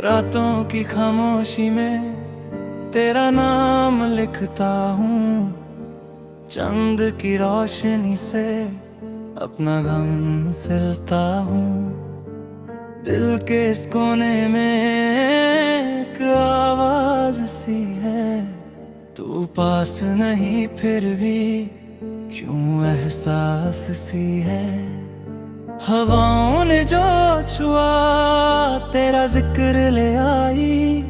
रातों की खामोशी में तेरा नाम लिखता हूँ, चंद की रोशनी से अपना गम सिलता हूँ। दिल के इस कोने में एक आवाज सी है, तू पास नहीं फिर भी क्यों एहसास सी है। हवाओं ने जो छुआ तेरा जिक्र ले आई,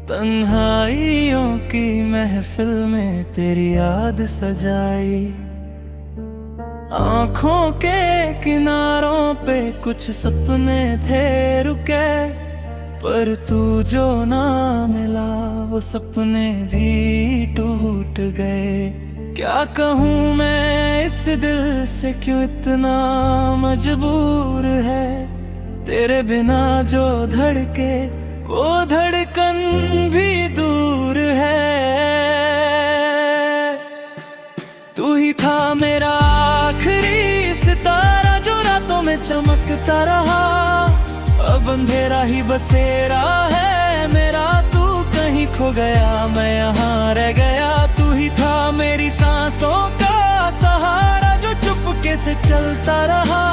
तन्हाइयों की महफिल में तेरी याद सजाई। आँखों के किनारों पे कुछ सपने थे रुके, पर तू जो ना मिला वो सपने भी टूट गए। क्या कहूँ मैं इस दिल से क्यों इतना मजबूर है, तेरे बिना जो धड़के वो धड़कन भी दूर है। तू ही था मेरा आखिरी सितारा जो रातों में चमकता रहा, अब अंधेरा ही बसेरा है मेरा। तू कहीं खो गया, मैं यहाँ रह गया। तू ही था मेरी सांसों का सहारा जो चुपके से चलता रहा,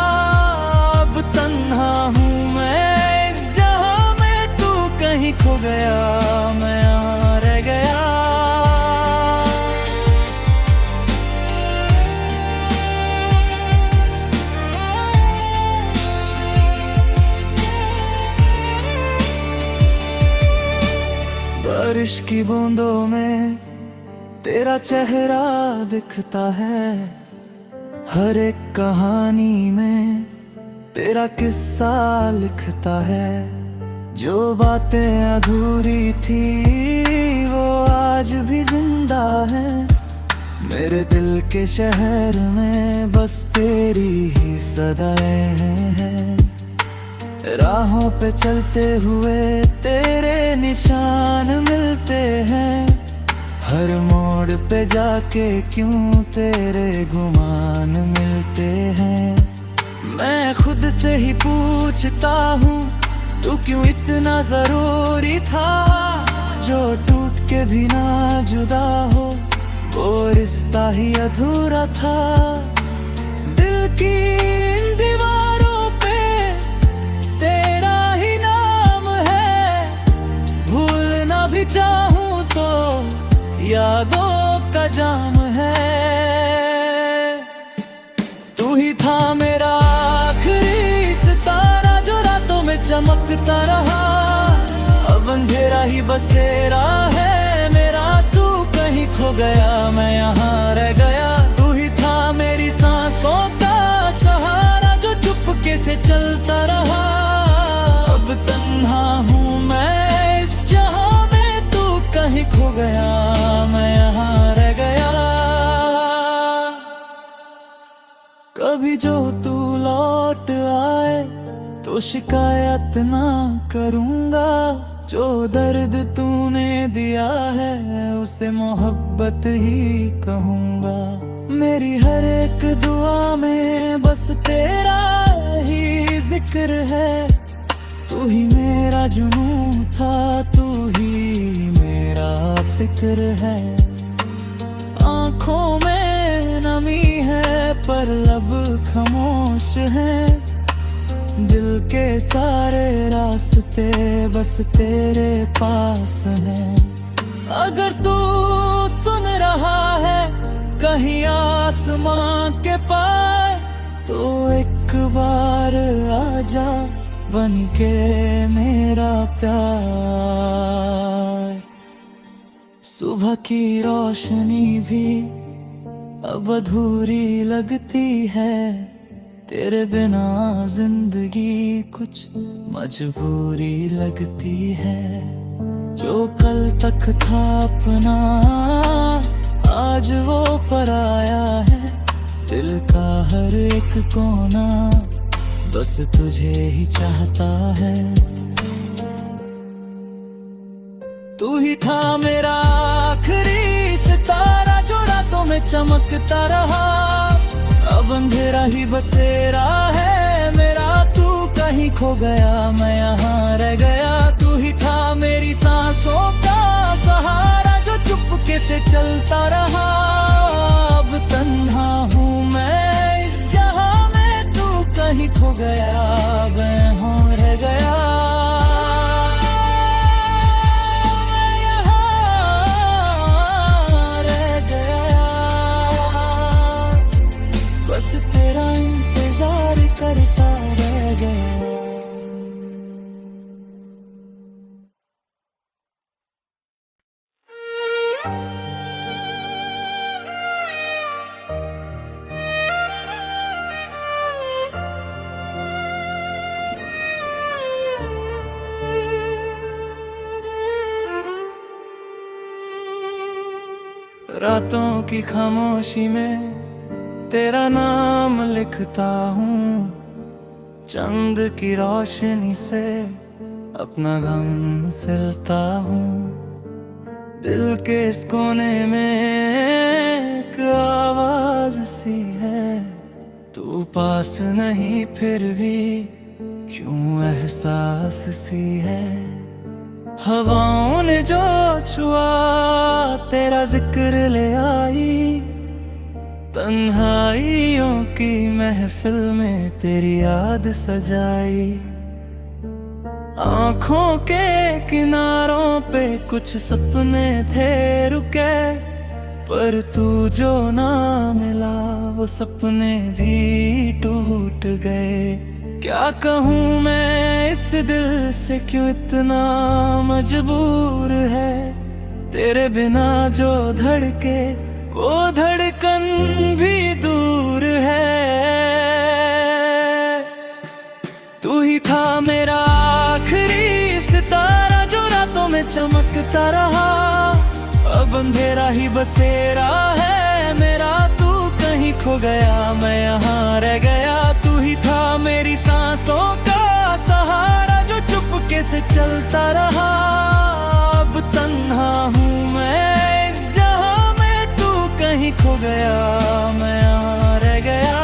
अब तन्हा हूँ मैं इस जहां में। तू कहीं खो गया, मैं यहाँ रह गया। बारिश की बूंदों में तेरा चेहरा दिखता है, हर एक कहानी में तेरा किस्सा लिखता है। जो बातें अधूरी थी वो आज भी जिंदा है, मेरे दिल के शहर में बस तेरी ही सदाएं हैं। राहों पे चलते हुए तेरे निशान मिलते हैं, हर मोड़ पे जाके क्यों तेरे गुमान मिलते हैं। मैं खुद से ही पूछता हूँ तू क्यों इतना जरूरी था, जो टूट के भी ना जुदा हो वो रिश्ता ही अधूरा था। दिल की इन दीवारों पे तेरा ही नाम है, भूलना भी चाहूँ तो यादों का जाम है। तू ही था मेरा आखिरी सितारा जो रातों में चमकता रहा, अब अंधेरा ही बसेरा है मेरा। तू कहीं खो गया, मैं यहाँ रह गया। तू ही था मेरी सांसों का सहारा जो चुपके से चलता रहा, अब तन्हा हूँ मैं इस जहां में। तू कहीं खो गया, मैं यहाँ रह गया। कभी जो तू लौट आए तो शिकायत ना करूँगा, जो दर्द तूने दिया है उसे मोहब्बत ही कहूँगा। मेरी हर एक दुआ में बस तेरा ही जिक्र है, तू ही मेरा जुनून था, तू ही मेरा फिक्र है। आँखों में नमी है पर लब खामोश है, दिल के सारे रास्ते बस तेरे पास हैं। अगर तू सुन रहा है कहीं आसमां के पार, तो एक बार आजा बनके मेरा प्यार। सुबह की रोशनी भी अब अधूरी लगती है, तेरे बिना जिंदगी कुछ मजबूरी लगती है। जो कल तक था अपना आज वो पराया है, दिल का हर एक कोना बस तुझे ही चाहता है। तू ही था मेरा आखिरी सितारा जो रातों में चमकता रहा। अब अंधेरा ही बसेरा है मेरा, तू कहीं खो गया मैं यहाँ रह गया। तू ही था मेरी सांसों का सहारा जो चुपके से चलता रहा। अब तन्हा हूँ मैं इस जहां में, तू कहीं खो गया मैं यहाँ रह गया। रातों की खामोशी में तेरा नाम लिखता हूँ, चंद की रोशनी से अपना गम सिलता हूँ। दिल के इस कोने में एक आवाज सी है, तू पास नहीं फिर भी क्यों एहसास सी है। हवाओं ने जो छुआ तेरा जिक्र ले आई, तन्हाइयों की महफिल में तेरी याद सजाई। आँखों के किनारों पे कुछ सपने थे रुके, पर तू जो ना मिला वो सपने भी टूट गए। क्या कहूँ मैं इस दिल से क्यों इतना मजबूर है, तेरे बिना जो धड़के वो धड़कन भी दूर है। तू ही था मेरा आखिरी सितारा जो रातों में चमकता रहा। अब अंधेरा ही बसेरा है मेरा, तू कहीं खो गया मैं यहाँ रह गया। तू ही था मेरी सांसों का सहारा जो चुपके से चलता रहा। अब तन्हा हूँ मैं इस जहां में, तू कहीं खो गया मैं यहाँ रह गया।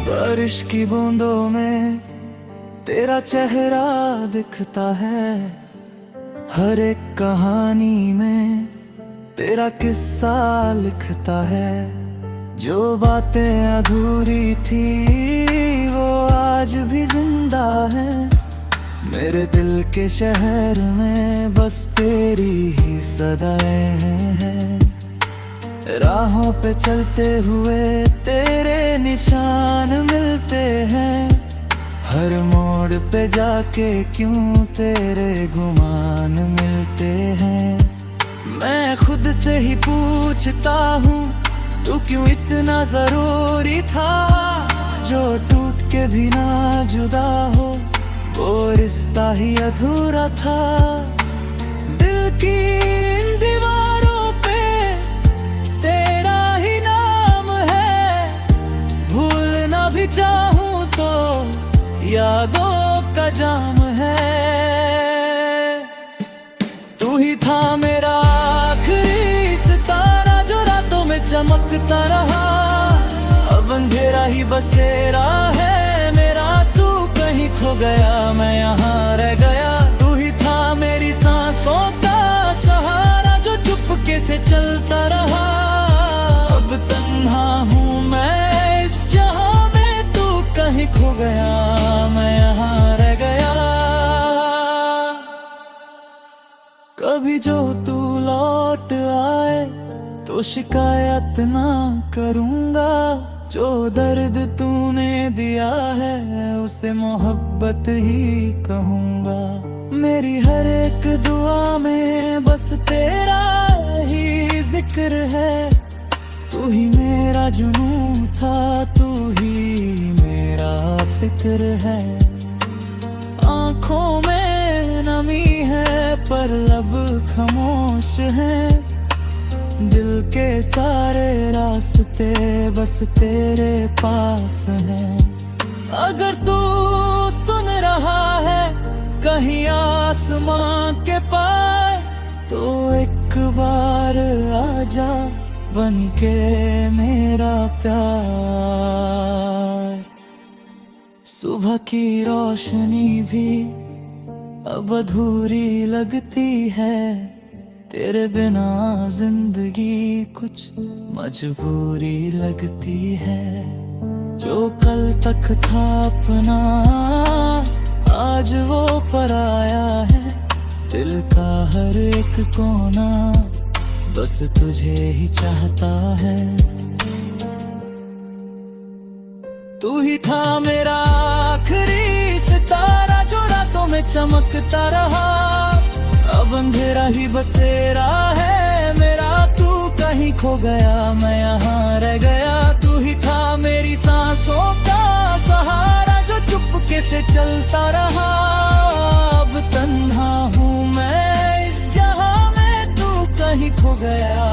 बारिश की बूंदों में तेरा चेहरा दिखता है, हर एक कहानी में तेरा किस्सा लिखता है। जो बातें अधूरी थी वो आज भी जिंदा है, मेरे दिल के शहर में बस तेरी ही सदाएं हैं। राहों पे चलते हुए तेरे निशान मिलते हैं, हर मोड़ पे जाके क्यों तेरे गुमान मिलते हैं। मैं खुद से ही पूछता हूँ तू क्यों इतना जरूरी था, जो टूट के भी ना जुदा हो वो रिश्ता ही अधूरा था। दिल की इन दीवारों पे तेरा ही नाम है, भूलना भी चाहूँ तो यादों का जाम है। तू ही था मेरा आखिरी सितारा जो रातों में चमकता रहा। अब अंधेरा ही बसेरा है मेरा, तू कहीं खो गया मैं यहाँ रह गया। तू ही था मेरी सांसों का सहारा जो चुपके से चलता रहा। अब तन्हा हूँ मैं इस जहां में, तू कहीं खो गया मैं यहाँ रह गया। कभी जो तू लौट आए तो शिकायत ना करूँगा, जो दर्द तूने दिया है उसे मोहब्बत ही कहूँगा। मेरी हर एक दुआ में बस तेरा ही जिक्र है, तू ही मेरा जुनून था, तू ही मेरा फिक्र है। आँखों में नमी है पर लब खामोश है। दिल के सारे रास्ते बस तेरे पास हैं। अगर तू सुन रहा है कहीं आसमां के पार, तो एक बार आजा बनके मेरा प्यार। सुबह की रोशनी भी अब अधूरी लगती है, तेरे बिना जिंदगी कुछ मजबूरी लगती है। जो कल तक था अपना आज वो पराया है। दिल का हर एक कोना बस तुझे ही चाहता है। तू ही था मेरा आखिरी सितारा जो रातों में चमकता रहा। अब अंधेरा ही बसेरा है मेरा, तू कहीं खो गया मैं यहाँ रह गया। तू ही था मेरी सांसों का सहारा जो चुपके से चलता रहा। अब तन्हा हूँ मैं इस जहां में, तू कहीं खो गया।